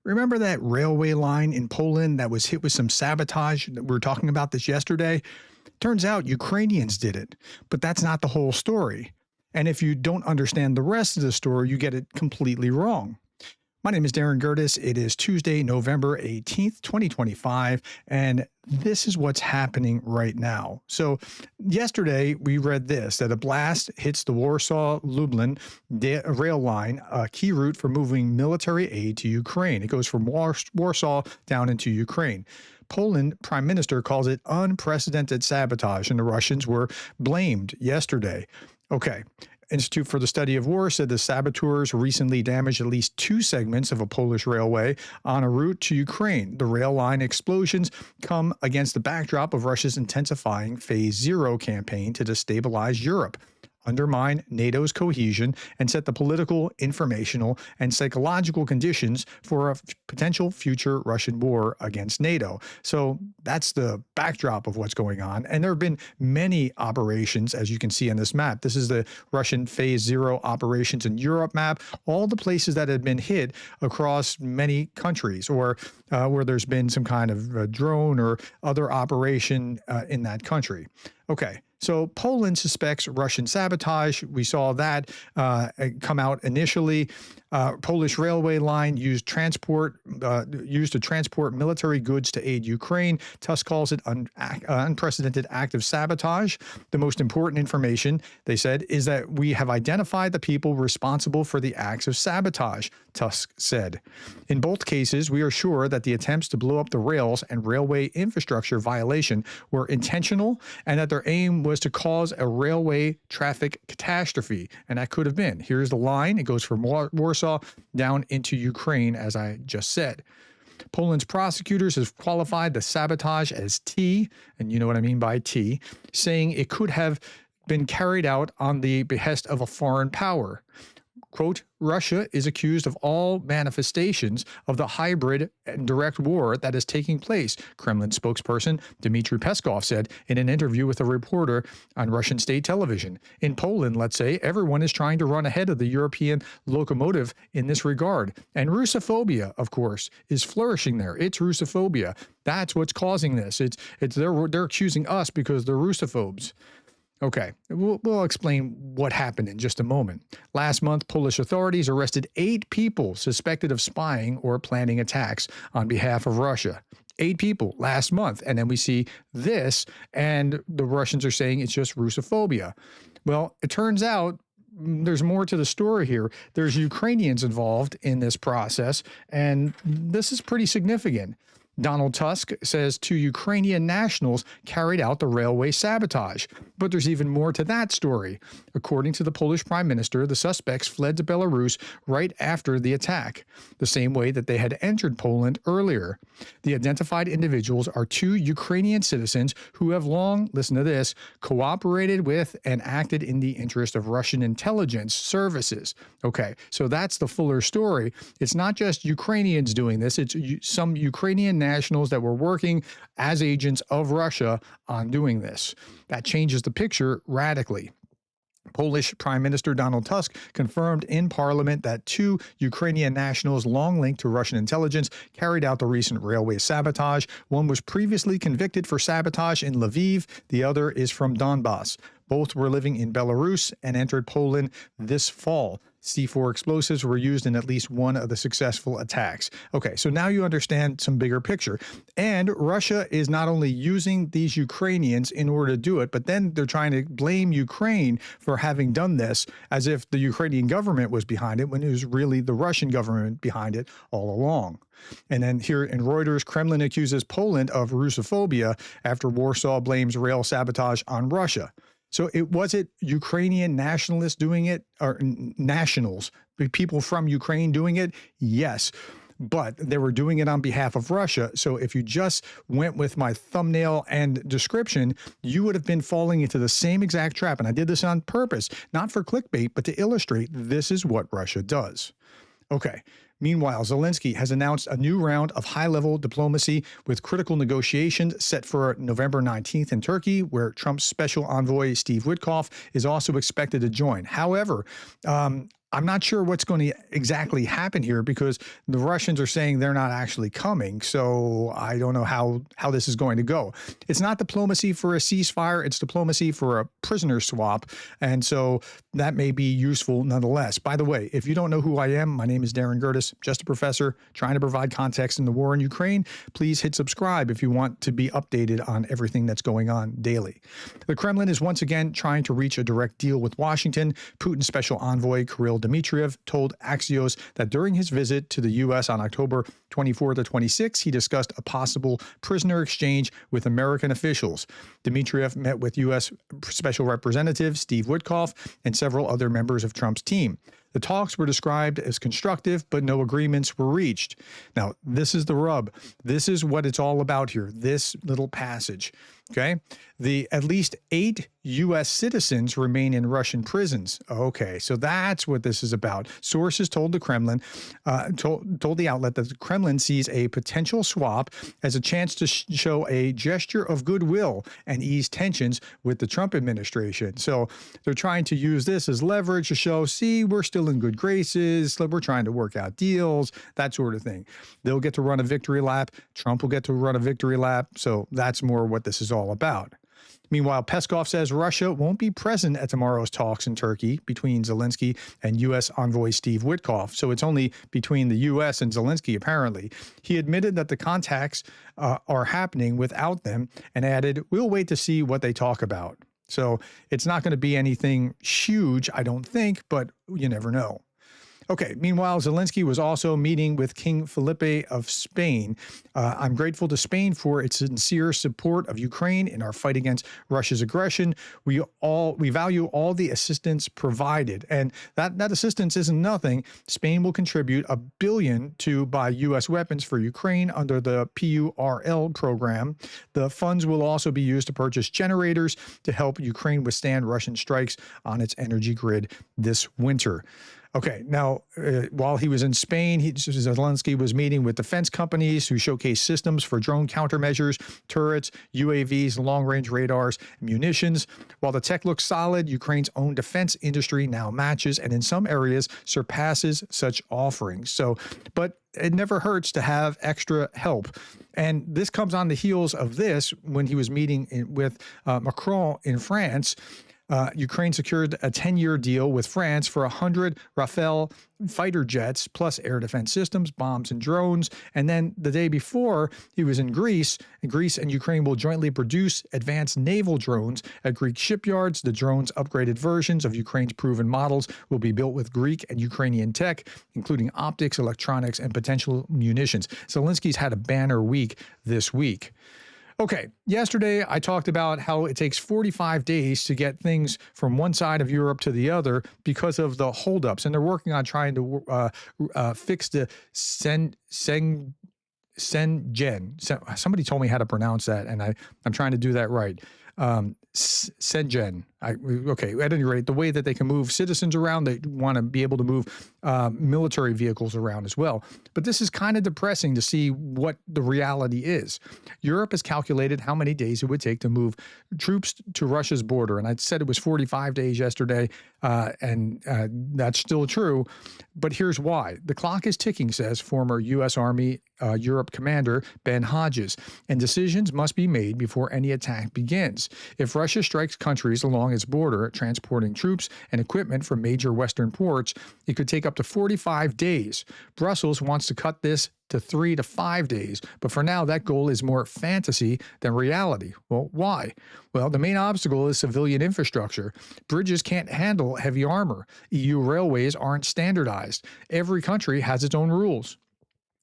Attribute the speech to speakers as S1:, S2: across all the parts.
S1: Remember that railway line in Poland that was hit with some sabotage? We were talking about this yesterday. Turns out Ukrainians did it, but that's not the whole story. And if you don't understand the rest of the story, you get it completely wrong. My name is Darren Gerdes. It is Tuesday, November 18th, 2025, and this is what's happening right now. So yesterday we read this, that a blast hits the Warsaw-Lublin rail line, a key route for moving military aid to Ukraine. It goes from Warsaw down into Ukraine. Poland Prime Minister calls it unprecedented sabotage, and the Russians were blamed yesterday. Okay. Institute for the Study of War said the saboteurs recently damaged at least 2 segments of a Polish railway on a route to Ukraine. The rail line explosions come against the backdrop of Russia's intensifying Phase Zero campaign to destabilize Europe, undermine NATO's cohesion, and set the political, informational, and psychological conditions for a potential future Russian war against NATO. So that's the backdrop of what's going on. And there have been many operations, as you can see on this map. This is the Russian Phase Zero operations in Europe map, all the places that have been hit across many countries, or where there's been some kind of drone or other operation in that country. Okay. So Poland suspects Russian sabotage. We saw that come out initially. Polish railway line used to transport military goods to aid Ukraine. Tusk calls it unprecedented act of sabotage. The most important information, they said, is that we have identified the people responsible for the acts of sabotage, Tusk said. In both cases, we are sure that the attempts to blow up the rails and railway infrastructure violation were intentional and that their aim was to cause a railway traffic catastrophe. And that could have been. Here's the line. It goes from Warsaw down into Ukraine, as I just said. Poland's prosecutors have qualified the sabotage as T, and you know what I mean by T, saying it could have been carried out on the behest of a foreign power. Quote, Russia is accused of all manifestations of the hybrid and direct war that is taking place, Kremlin spokesperson Dmitry Peskov said in an interview with a reporter on Russian state television. In Poland, let's say, everyone is trying to run ahead of the European locomotive in this regard. And Russophobia, of course, is flourishing there. It's Russophobia. That's what's causing this. They're accusing us because they're Russophobes. Okay, we'll explain what happened in just a moment. Last month, Polish authorities arrested 8 people suspected of spying or planning attacks on behalf of Russia. 8 people last month. And then we see this, and the Russians are saying it's just Russophobia. Well, it turns out there's more to the story here. There's Ukrainians involved in this process, and this is pretty significant. Donald Tusk says 2 Ukrainian nationals carried out the railway sabotage. But there's even more to that story. According to the Polish Prime Minister, the suspects fled to Belarus right after the attack, the same way that they had entered Poland earlier. The identified individuals are 2 Ukrainian citizens who have long, listen to this, cooperated with and acted in the interest of Russian intelligence services. Okay, so that's the fuller story. It's not just Ukrainians doing this, it's some Ukrainian nationals that were working as agents of Russia on doing this. That changes the picture radically. Polish Prime Minister Donald Tusk confirmed in Parliament that 2 Ukrainian nationals long linked to Russian intelligence carried out the recent railway sabotage. One was previously convicted for sabotage in Lviv. The other is from Donbas. Both were living in Belarus and entered Poland this fall. C4 explosives were used in at least one of the successful attacks. Okay, so now you understand some bigger picture. And Russia is not only using these Ukrainians in order to do it, but then they're trying to blame Ukraine for having done this as if the Ukrainian government was behind it, when it was really the Russian government behind it all along. And then here in Reuters, Kremlin accuses Poland of Russophobia after Warsaw blames rail sabotage on Russia. So was it Ukrainian nationalists doing it, or nationals, people from Ukraine doing it? Yes, but they were doing it on behalf of Russia. So if you just went with my thumbnail and description, you would have been falling into the same exact trap. And I did this on purpose, not for clickbait, but to illustrate this is what Russia does. Okay. Meanwhile, Zelensky has announced a new round of high-level diplomacy with critical negotiations set for November 19th in Turkey, where Trump's special envoy Steve Witkoff is also expected to join. However, I'm not sure what's going to exactly happen here because the Russians are saying they're not actually coming. So I don't know how this is going to go. It's not diplomacy for a ceasefire. It's diplomacy for a prisoner swap. And so that may be useful nonetheless. By the way, if you don't know who I am, my name is Darren Gerdes, just a professor trying to provide context in the war in Ukraine. Please hit subscribe if you want to be updated on everything that's going on daily. The Kremlin is once again trying to reach a direct deal with Washington. Putin's special envoy, Kirill Dmitriev, told Axios that during his visit to the U.S. on October 24 to 26, he discussed a possible prisoner exchange with American officials. Dmitriev met with U.S. Special Representative Steve Witkoff and several other members of Trump's team. The talks were described as constructive, but no agreements were reached. Now, this is the rub. This is what it's all about here, this little passage. Okay, at least 8 U.S. citizens remain in Russian prisons. Okay, so that's what this is about. Sources told the Kremlin, told the outlet that the Kremlin sees a potential swap as a chance to show a gesture of goodwill and ease tensions with the Trump administration. So they're trying to use this as leverage to show, see, we're still in good graces. We're trying to work out deals, that sort of thing. They'll get to run a victory lap. Trump will get to run a victory lap. So that's more what this is all about. Meanwhile, Peskov says Russia won't be present at tomorrow's talks in Turkey between Zelensky and U.S. envoy Steve Witkoff. So it's only between the U.S. and Zelensky, apparently. He admitted that the contacts are happening without them and added, we'll wait to see what they talk about. So it's not going to be anything huge, I don't think, but you never know. Okay, meanwhile, Zelensky was also meeting with King Felipe of Spain. I'm grateful to Spain for its sincere support of Ukraine in our fight against Russia's aggression. We value all the assistance provided, and that assistance isn't nothing. Spain will contribute $1 billion to buy U.S. weapons for Ukraine under the PURL program. The funds will also be used to purchase generators to help Ukraine withstand Russian strikes on its energy grid this winter. Okay, now, while he was in Spain, Zelensky was meeting with defense companies who showcase systems for drone countermeasures, turrets, UAVs, long-range radars, munitions. While the tech looks solid, Ukraine's own defense industry now matches and in some areas surpasses such offerings. But it never hurts to have extra help. And this comes on the heels of this when he was meeting with Macron in France. Ukraine secured a 10-year deal with France for 100 Rafale fighter jets, plus air defense systems, bombs, and drones. And then the day before, he was in Greece. Greece and Ukraine will jointly produce advanced naval drones at Greek shipyards. The drones' upgraded versions of Ukraine's proven models will be built with Greek and Ukrainian tech, including optics, electronics, and potential munitions. Zelensky's had a banner week this week. Okay, yesterday I talked about how it takes 45 days to get things from one side of Europe to the other because of the holdups, and they're working on trying to fix the Schengen. Somebody told me how to pronounce that, and I'm trying to do that right. Schengen. Okay, at any rate, the way that they can move citizens around, they want to be able to move military vehicles around as well. But this is kind of depressing to see what the reality is. Europe has calculated how many days it would take to move troops to Russia's border. And I said it was 45 days yesterday, and that's still true. But here's why. The clock is ticking, says former U.S. Army Europe commander Ben Hodges, and decisions must be made before any attack begins. If Russia strikes countries along its border, transporting troops and equipment from major Western ports, it could take up to 45 days. Brussels wants to cut this to 3 to 5 days, but for now that goal is more fantasy than reality. Well, why? Well, the main obstacle is civilian infrastructure. Bridges can't handle heavy armor. EU railways aren't standardized. Every country has its own rules.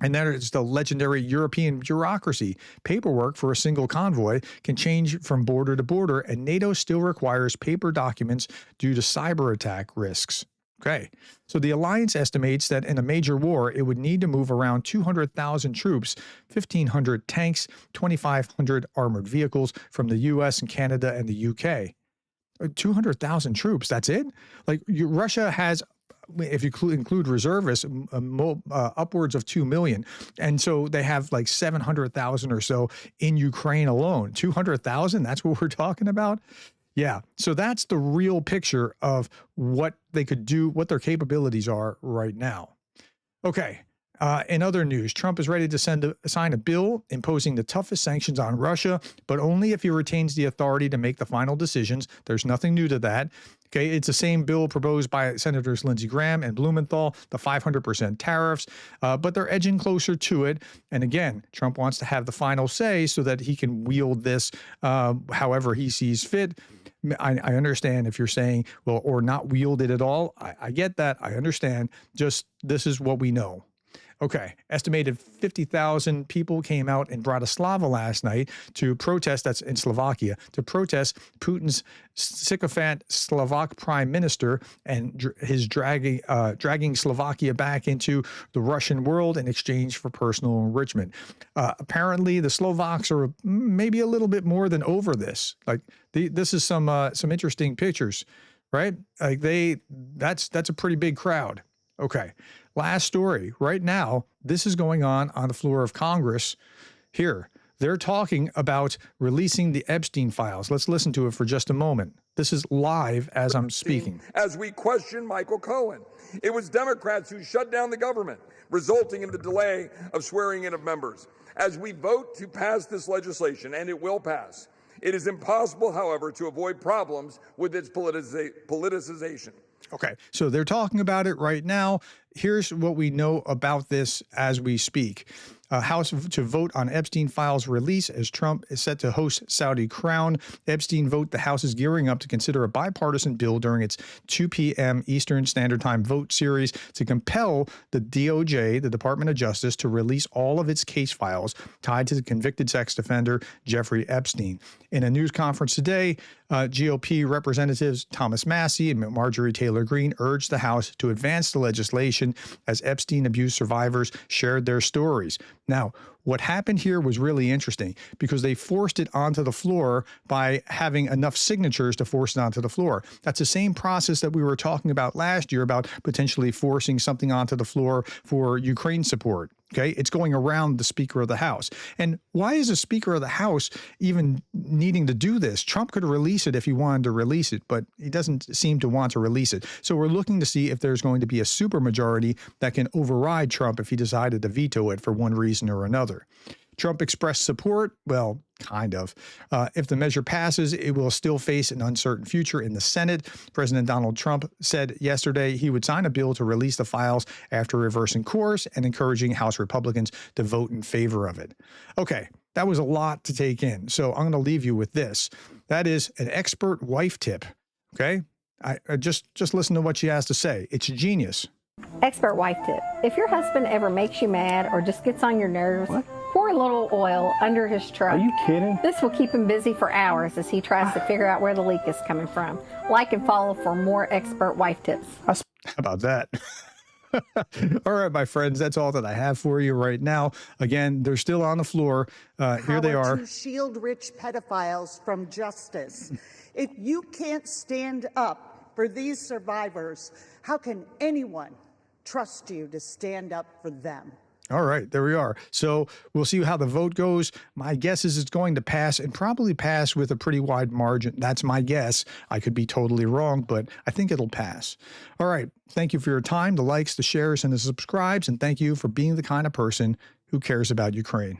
S1: And then it's the legendary European bureaucracy. Paperwork for a single convoy can change from border to border, and NATO still requires paper documents due to cyber attack risks. Okay, so the alliance estimates that in a major war, it would need to move around 200,000 troops, 1,500 tanks, 2,500 armored vehicles from the U.S. and Canada and the U.K. 200,000 troops, that's it? Like Russia has, if you include reservists, upwards of 2 million. And so they have like 700,000 or so in Ukraine alone. 200,000, that's what we're talking about? Yeah. So that's the real picture of what they could do, what their capabilities are right now. Okay. In other news, Trump is ready to sign a bill imposing the toughest sanctions on Russia, but only if he retains the authority to make the final decisions. There's nothing new to that. Okay, it's the same bill proposed by Senators Lindsey Graham and Blumenthal, the 500% tariffs, but they're edging closer to it. And again, Trump wants to have the final say so that he can wield this however he sees fit. I understand if you're saying, well, or not wield it at all. I get that. I understand. Just this is what we know. Okay, estimated 50,000 people came out in Bratislava last night to protest, that's in Slovakia, to protest Putin's sycophant Slovak prime minister and his dragging Slovakia back into the Russian world in exchange for personal enrichment. Apparently, the Slovaks are maybe a little bit more than over this. Like this is some interesting pictures, right? Like that's a pretty big crowd. Okay. Last story. Right now, this is going on the floor of Congress here. They're talking about releasing the Epstein files. Let's listen to it for just a moment. This is live as I'm speaking.
S2: As we question Michael Cohen, it was Democrats who shut down the government, resulting in the delay of swearing in of members. As we vote to pass this legislation, and it will pass, it is impossible, however, to avoid problems with its politicization.
S1: Okay, so they're talking about it right now. Here's what we know about this as we speak. House to vote on Epstein files release as Trump is set to host Saudi Crown. Epstein vote. The House is gearing up to consider a bipartisan bill during its 2 p.m. Eastern Standard Time vote series to compel the DOJ, the Department of Justice, to release all of its case files tied to the convicted sex offender Jeffrey Epstein. In a news conference today, GOP representatives Thomas Massie and Marjorie Taylor Greene urged the House to advance the legislation as Epstein abuse survivors shared their stories. Now, what happened here was really interesting because they forced it onto the floor by having enough signatures to force it onto the floor. That's the same process that we were talking about last year about potentially forcing something onto the floor for Ukraine support. Okay, it's going around the Speaker of the House. And why is the Speaker of the House even needing to do this? Trump could release it if he wanted to release it, but he doesn't seem to want to release it. So we're looking to see if there's going to be a supermajority that can override Trump if he decided to veto it for one reason or another. Trump expressed support. Well, kind of. If the measure passes, it will still face an uncertain future in the Senate. President Donald Trump said yesterday he would sign a bill to release the files after reversing course and encouraging House Republicans to vote in favor of it. Okay, that was a lot to take in. So I'm going to leave you with this. That is an expert wife tip. Okay, I just listen to what she has to say. It's genius.
S3: Expert wife tip. If your husband ever makes you mad or just gets on your nerves, pour a little oil under his truck.
S4: Are you kidding?
S3: This will keep him busy for hours as he tries to figure out where the leak is coming from. Like and follow for more expert wife tips.
S1: How about that? All right, my friends, that's all that I have for you right now. Again, they're still on the floor. Here they are.
S5: To shield rich pedophiles from justice. If you can't stand up for these survivors, how can anyone trust you to stand up for them?
S1: All right, there we are. So we'll see how the vote goes. My guess is it's going to pass and probably pass with a pretty wide margin. That's my guess. I could be totally wrong, but I think it'll pass. All right. Thank you for your time, the likes, the shares, and the subscribes. And thank you for being the kind of person who cares about Ukraine.